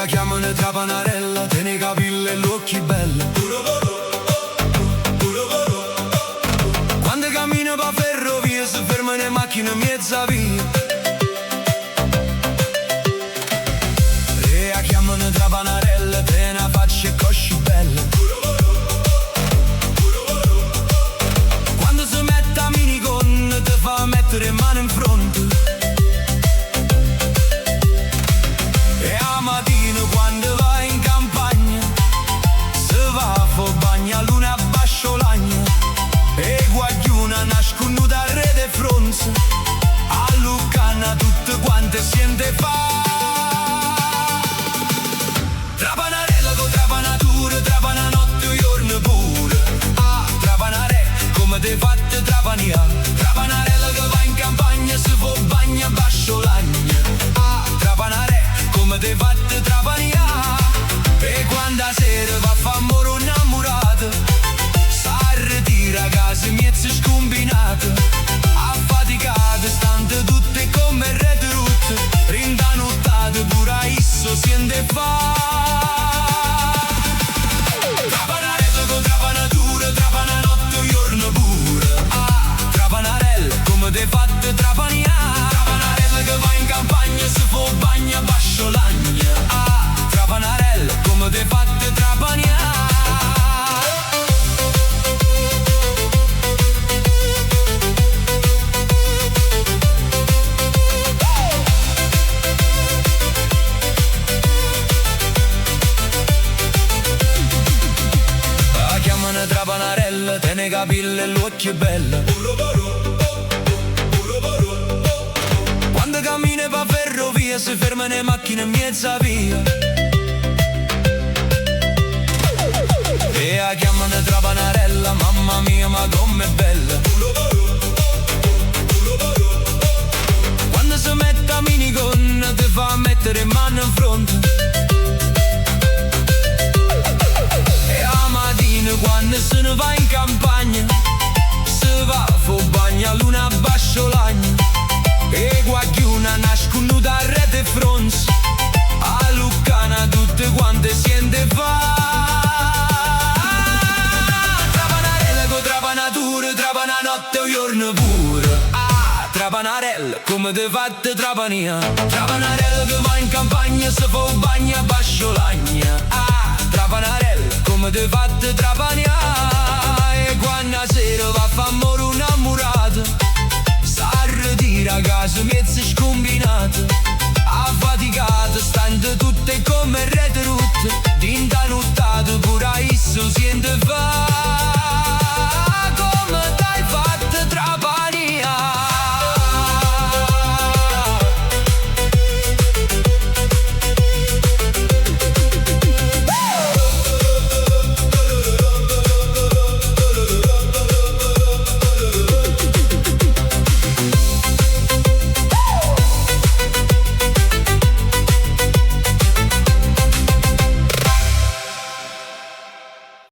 la chiamano Trapanarella, te ne capelli e gli occhi belli. Quando cammina per ferrovia si ferma le macchine in mezza via. E la chiamano Trapanarella, te ne faccia e cosci belle. Quando si mette a minigonna ti fa mettere mano in fronte. E a mattina quando vai in campagna si va a fare bagno a luna basciolagna. E guagliuna nascono da re de fronze, a Lucana tutte quante siente fa. Trapanarella con trapanatura, trapana notte e giorno pure. Ah, Trapanare, come te fatte trapania. Trapanarella che va in campagna si fa bagno a basciolagna. Ah, Trapanare, come te fatte trapania. E quando a sera va a fa moro innamorata, s'arretira a casa miezza scombinata, affaticate stante tutte come rete rotte, rindanottate pure a isso siente fa. Trapanarella con trapanatura, trapana notte e giorno pure. Ah, Trapanarella, come te fatte trapania. Trapanarella che va in campagna si fa bagno a basciolagna. Ah, Trapanarella, come te fatte trapania. Trapanarella, te ne capelli e gli occhi belli. Quando cammina per ferrovia si fermano le macchine in mezza via. E la chiamano Trapanarella, mamma mia ma com'è bella. Quando si mette a minigonna ti fa mettere mano in fronte. Quando se ne va in campagna si va a fa bagno a luna basciolagna. E guagliuna nascono da rete fronze, a Lucana tutte quante siente fa. Trapanarella con trapanatura, trapana notte e giorno pure. Ah, Trapanarella, come te fatte trapania. Trapanarella che va in campagna si fa bagno a basciolagna. Ah, Trapanarella, come te fatte trapania. E quando a sera va a fa moro innamorata, s'arretira a casa mezza scombinata, affaticata stante tutte come rete rotte, dintanottate pure a isso siente fa.